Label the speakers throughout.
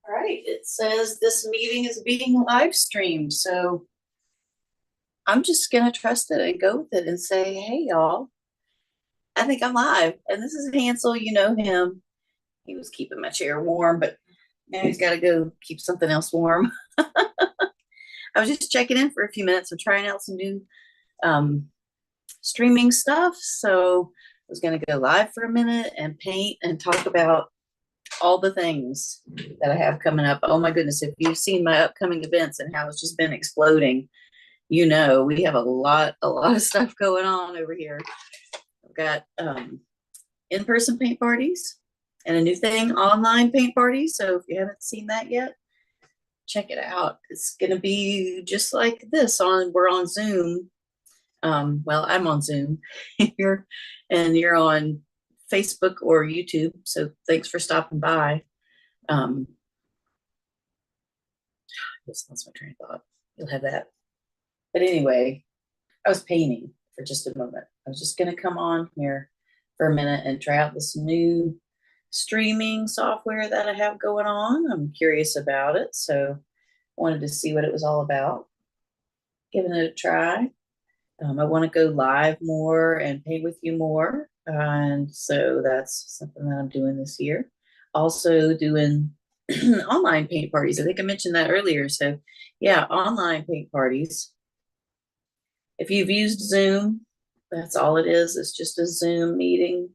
Speaker 1: All right, it says this meeting is being live streamed, so I'm just gonna trust it and go with it and say, hey y'all, I think I'm live. And this is Hansel, you know him. He was keeping my chair warm, but now he's gotta go keep something else warm. I was just checking in for a few minutes. I'm trying out some new um, streaming stuff. So I was gonna go live for a minute and paint and talk about all the things that I have coming up. Oh my goodness, if you've seen my upcoming events and how it's just been exploding, you know, we have a lot of stuff going on over here. I've got in-person paint parties and a new thing, online paint parties. So if you haven't seen that yet, check it out. It's going to be just like this we're on Zoom. Well, I'm on Zoom here and you're on Facebook or YouTube. So thanks for stopping by. Just lost my train of thought. You'll have that. But anyway, I was painting for just a moment. I was just going to come on here for a minute and try out this new streaming software that I have going on. I'm curious about it, so I wanted to see what it was all about. Giving it a try. I want to go live more and paint with you more. And so that's something that I'm doing this year. Also doing online paint parties. I think I mentioned that earlier. So yeah, online paint parties. If you've used Zoom, that's all it is. It's just a Zoom meeting.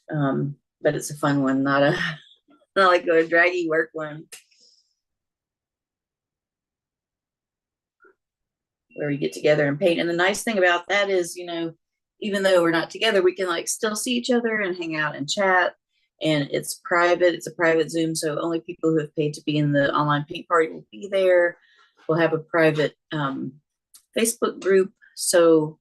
Speaker 1: But it's a fun one, not not like a draggy work one. Where we get together and paint. And the nice thing about that is, you know, even though we're not together, we can like still see each other and hang out and chat. And it's private. It's a private Zoom, so only people who have paid to be in the online paint party will be there. We'll have a private Facebook group, so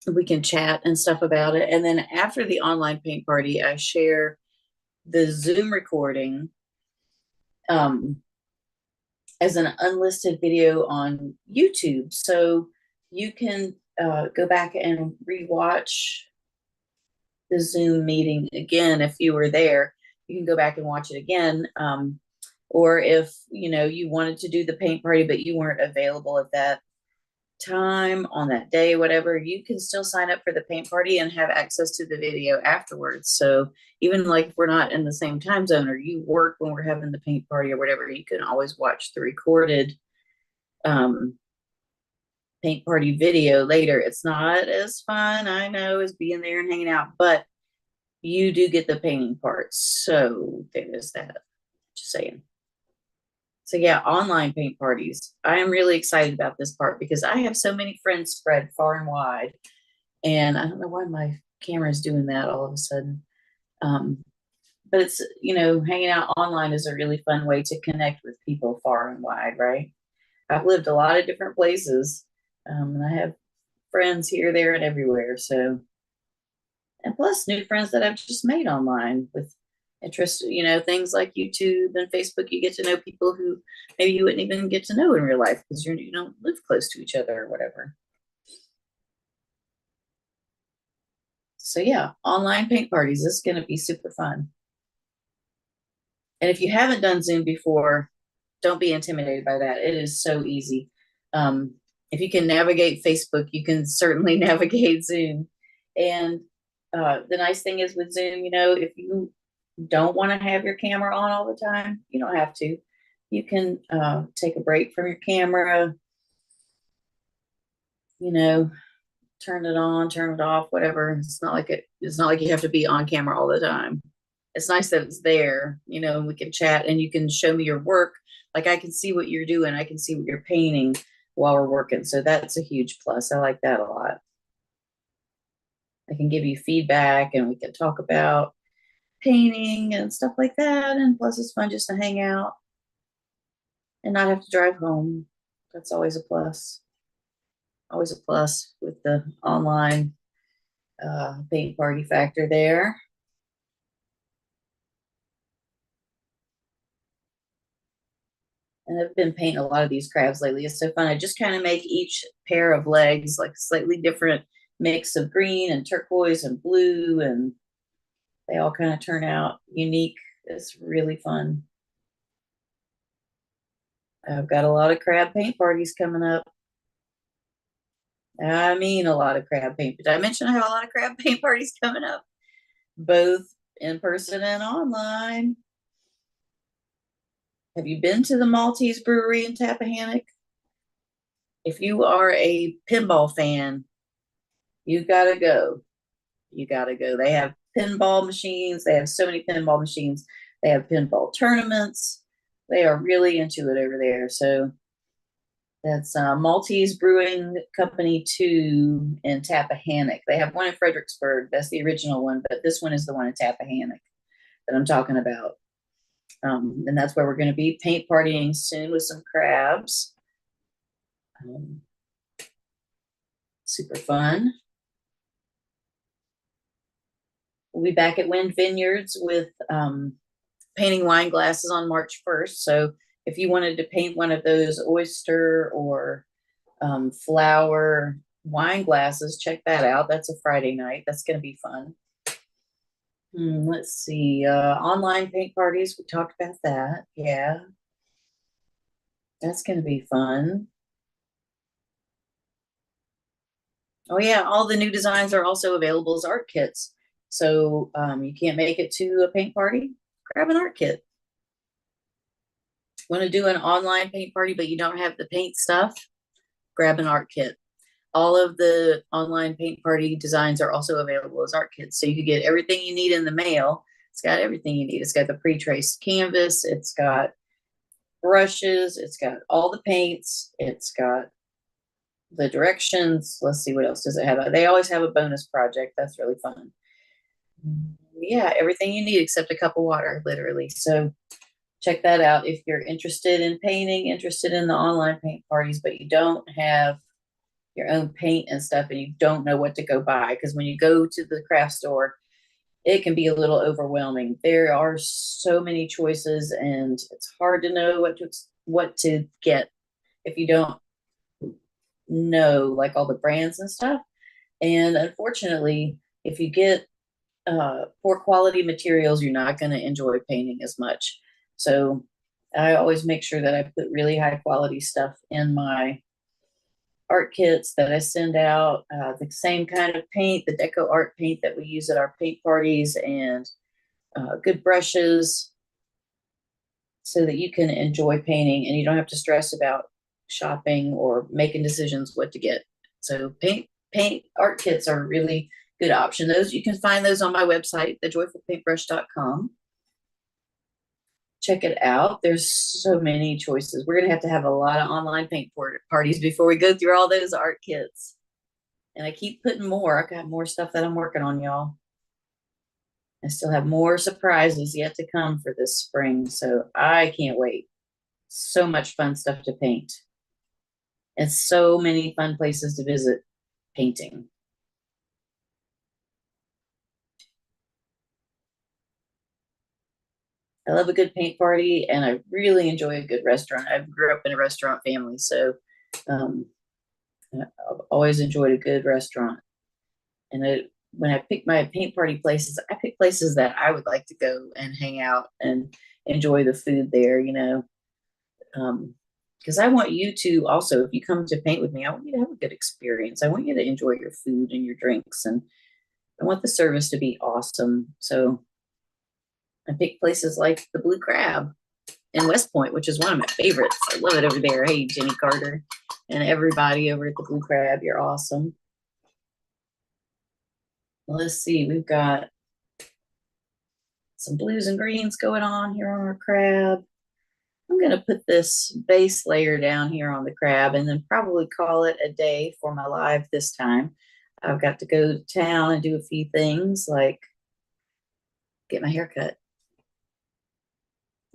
Speaker 1: we can chat and stuff about it. And then after the online paint party, I share the Zoom recording as an unlisted video on YouTube. So you can go back and rewatch the Zoom meeting again if you were there. You can go back and watch it again. Or if you know you wanted to do the paint party but you weren't available at that time on that day, whatever, you can still sign up for the paint party and have access to the video afterwards. So even like if we're not in the same time zone or you work when we're having the paint party or whatever, you can always watch the recorded paint party video later. It's not as fun, I know, as being there and hanging out, but you do get the painting part. So there is that. Just saying. So yeah, online paint parties. I am really excited about this part because I have so many friends spread far and wide. And I don't know why my camera is doing that all of a sudden. But it's, you know, hanging out online is a really fun way to connect with people far and wide, right? I've lived a lot of different places, and I have friends here, there, and everywhere. So, and plus new friends that I've just made online with interest, you know, things like YouTube and Facebook. You get to know people who maybe you wouldn't even get to know in real life because you don't live close to each other or whatever. So yeah, online paint parties. This is going to be super fun. And if you haven't done Zoom before, don't be intimidated by that. It is so easy. If you can navigate Facebook, you can certainly navigate Zoom. And the nice thing is with Zoom, you know, if you don't want to have your camera on all the time, you don't have to. You can take a break from your camera, you know, turn it on, turn it off, whatever. It's not like you have to be on camera all the time. It's nice that it's there, you know, and we can chat and you can show me your work. Like I can see what you're doing. I can see what you're painting while we're working. So that's a huge plus. I like that a lot. I can give you feedback and we can talk about painting and stuff like that. And plus it's fun just to hang out and not have to drive home. That's always a plus. Always a plus with the online paint party factor there. And I've been painting a lot of these crabs lately. It's so fun. I just kind of make each pair of legs like slightly different mix of green and turquoise and blue, and they all kind of turn out unique. It's really fun. I've got a lot of crab paint parties coming up. I mean, a lot of crab paint. Did I mention I have a lot of crab paint parties coming up, both in person and online? Have you been to the Maltese Brewery in Tappahannock? If you are a pinball fan, you gotta go. You gotta go. They have pinball machines. They have so many pinball machines. They have pinball tournaments. They are really into it over there. So that's Maltese Brewing Company 2 in Tappahannock. They have one in Fredericksburg. That's the original one, but this one is the one in Tappahannock that I'm talking about. And that's where we're going to be paint partying soon with some crabs. Super fun. We'll be back at Wind Vineyards with painting wine glasses on March 1st. So if you wanted to paint one of those oyster or flower wine glasses, check that out. That's a Friday night. That's going to be fun. Let's see. Online paint parties. We talked about that. Yeah. That's going to be fun. Oh, yeah. All the new designs are also available as art kits. So you can't make it to a paint party? Grab an art kit. Want to do an online paint party, but you don't have the paint stuff? Grab an art kit. All of the online paint party designs are also available as art kits. So you can get everything you need in the mail. It's got everything you need. It's got the pre-traced canvas. It's got brushes. It's got all the paints. It's got the directions. Let's see, what else does it have? They always have a bonus project. That's really fun. Yeah, everything you need except a cup of water, literally. So check that out if you're interested in painting, interested in the online paint parties, but you don't have your own paint and stuff and you don't know what to go buy. Because when you go to the craft store, it can be a little overwhelming. There are so many choices and it's hard to know what to get if you don't know like all the brands and stuff. And unfortunately, if you get poor quality materials, you're not going to enjoy painting as much. So I always make sure that I put really high quality stuff in my art kits that I send out, the same kind of paint, the deco art paint that we use at our paint parties, and good brushes so that you can enjoy painting and you don't have to stress about shopping or making decisions what to get. So paint art kits are a really good option. Those you can find those on my website, thejoyfulpaintbrush.com. Check it out. There's so many choices. We're gonna have a lot of online paint parties before we go through all those art kits. And I keep putting more. I got more stuff that I'm working on, y'all. I still have more surprises yet to come for this spring, so I can't wait. So much fun stuff to paint. And so many fun places to visit painting. I love a good paint party and I really enjoy a good restaurant. I grew up in a restaurant family, so I've always enjoyed a good restaurant. And when I pick my paint party places, I pick places that I would like to go and hang out and enjoy the food there, because I want you to also, if you come to paint with me, I want you to have a good experience. I want you to enjoy your food and your drinks, and I want the service to be awesome. So I pick places like the Blue Crab in West Point, which is one of my favorites. I love it over there. Hey, Jenny Carter and everybody over at the Blue Crab, you're awesome. Let's see, we've got some blues and greens going on here on our crab. I'm going to put this base layer down here on the crab and then probably call it a day for my live this time. I've got to go to town and do a few things like get my hair cut.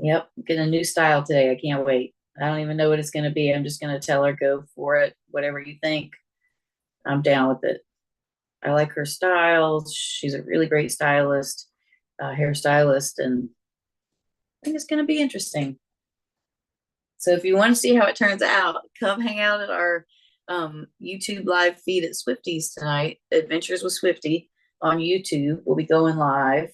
Speaker 1: Yep, getting a new style today. I can't wait. I don't even know what it's going to be. I'm just going to tell her go for it, whatever you think. I'm down with it. I like her style. She's a really great stylist, hairstylist, and I think it's going to be interesting. So if you want to see how it turns out, come hang out at our YouTube live feed at Swifty's tonight. Adventures with Swifty on YouTube. We'll be going live.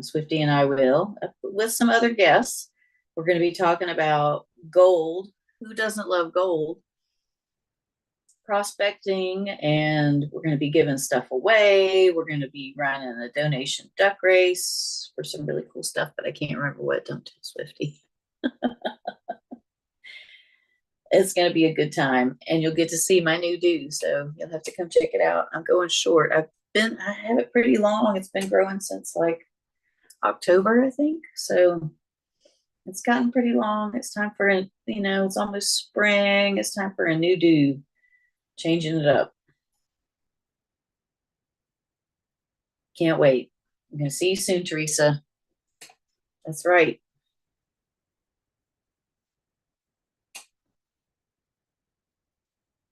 Speaker 1: Swifty and I will, with some other guests. We're going to be talking about gold. Who doesn't love gold? Prospecting, and we're going to be giving stuff away. We're going to be running a donation duck race for some really cool stuff, but I can't remember what. Don't tell Swifty. It's going to be a good time, and you'll get to see my new do. So you'll have to come check it out. I'm going short. I have it pretty long. It's been growing since like October, I think. So it's gotten pretty long. It's time for it's almost spring. It's time for a new do, changing it up. Can't wait. I'm going to see you soon, Teresa. That's right.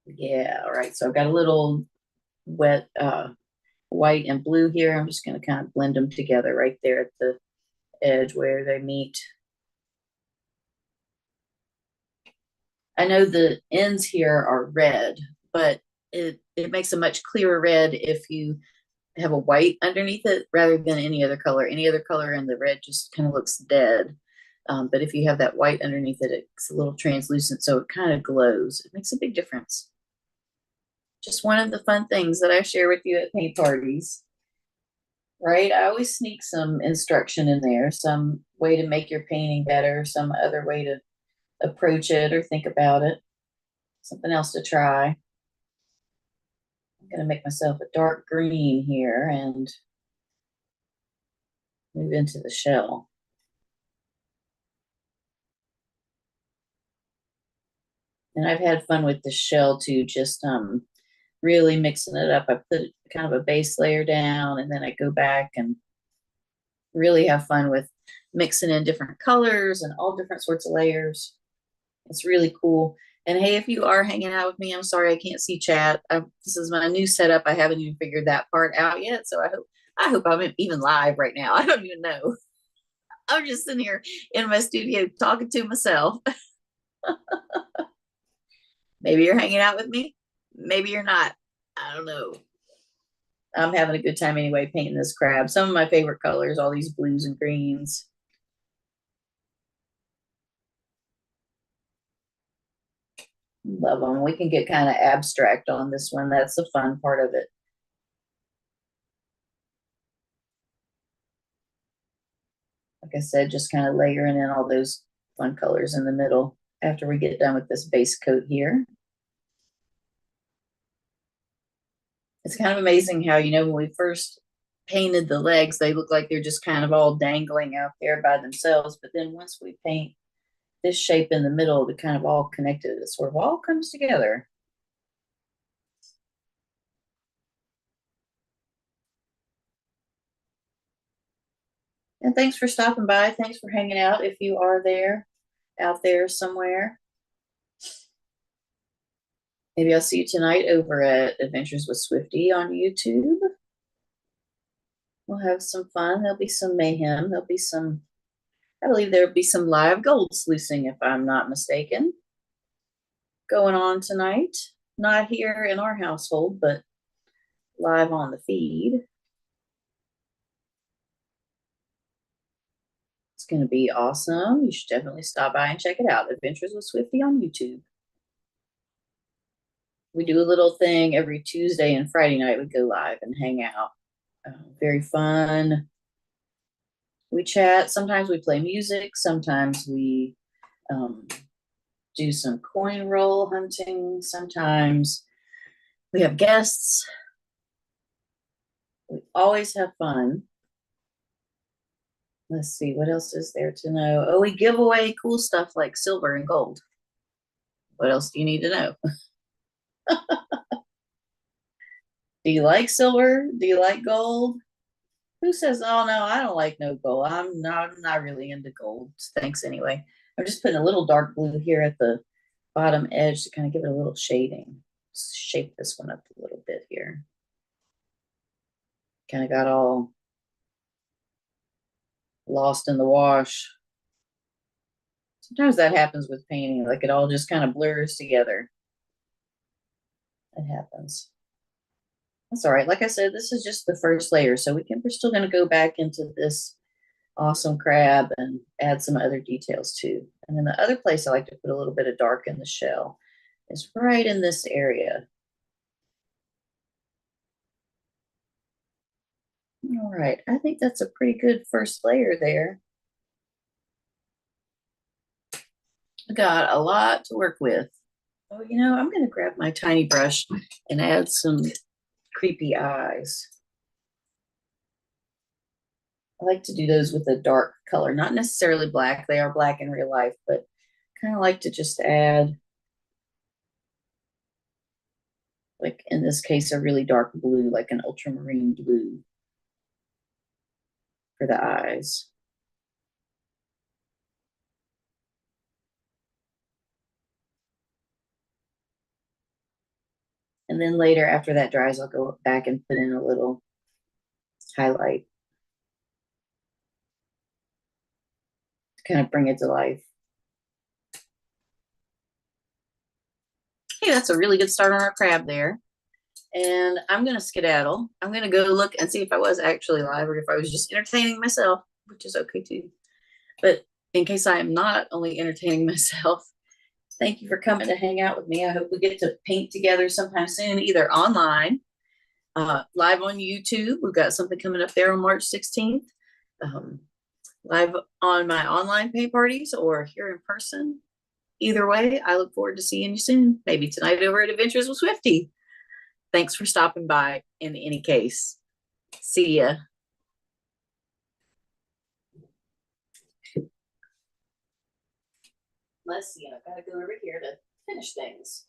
Speaker 1: Yeah, all right. So I've got a little wet white and blue here. I'm just going to kind of blend them together right there at the edge where they meet. I know the ends here are red, but it makes a much clearer red if you have a white underneath it rather than any other color. Any other color and the red just kind of looks dead. But if you have that white underneath it, it's a little translucent, so it kind of glows. It makes a big difference. Just one of the fun things that I share with you at paint parties, right? I always sneak some instruction in there, some way to make your painting better, some other way to approach it or think about it, something else to try. I'm going to make myself a dark green here and move into the shell. And I've had fun with the shell too, just really mixing it up. I put kind of a base layer down and then I go back and really have fun with mixing in different colors and all different sorts of layers. It's really cool. And hey, if you are hanging out with me, I'm sorry I can't see chat. This is my new setup. I haven't even figured that part out yet. So I hope I'm even live right now. I don't even know. I'm just sitting here in my studio talking to myself. Maybe you're hanging out with me. Maybe you're not. I don't know. I'm having a good time anyway painting this crab. Some of my favorite colors, all these blues and greens. Love them. We can get kind of abstract on this one. That's the fun part of it. Like I said, just kind of layering in all those fun colors in the middle after we get done with this base coat here. It's kind of amazing how, when we first painted the legs, they look like they're just kind of all dangling out there by themselves. But then once we paint this shape in the middle, the kind of all connected, it sort of all comes together. And thanks for stopping by. Thanks for hanging out if you are out there somewhere. Maybe I'll see you tonight over at Adventures with Swifty on YouTube. We'll have some fun. There'll be some mayhem. I believe there'll be some live gold sluicing, if I'm not mistaken, going on tonight. Not here in our household, but live on the feed. It's going to be awesome. You should definitely stop by and check it out. Adventures with Swifty on YouTube. We do a little thing every Tuesday and Friday night. We go live and hang out. Very fun. We chat. Sometimes we play music. Sometimes we do some coin roll hunting. Sometimes we have guests. We always have fun. Let's see, what else is there to know? Oh, we give away cool stuff like silver and gold. What else do you need to know? Do you like silver? Do you like gold? Who says, oh no, I don't like no gold. I'm not really into gold. Thanks anyway. I'm just putting a little dark blue here at the bottom edge to kind of give it a little shading. shape this one up a little bit here. Kind of got all lost in the wash. Sometimes that happens with painting, like it all just kind of blurs together. It happens. That's all right. Like I said, this is just the first layer, so we're still going to go back into this awesome crab and add some other details too. And then the other place I like to put a little bit of dark in the shell is right in this area. All right, I think that's a pretty good first layer there. I got a lot to work with. Oh, I'm going to grab my tiny brush and add some creepy eyes. I like to do those with a dark color, not necessarily black. They are black in real life, but kind of like to just add, like in this case, a really dark blue, like an ultramarine blue for the eyes. And then later, after that dries, I'll go back and put in a little highlight to kind of bring it to life. Hey, that's a really good start on our crab there. And I'm going to skedaddle. I'm going to go look and see if I was actually live or if I was just entertaining myself, which is okay too. But in case I am not only entertaining myself, thank you for coming to hang out with me. I hope we get to paint together sometime soon, either online, live on YouTube. We've got something coming up there on March 16th, live on my online paint parties or here in person. Either way, I look forward to seeing you soon, maybe tonight over at Adventures with Swifty. Thanks for stopping by in any case. See ya. Let's see, I've got to go over here to finish things.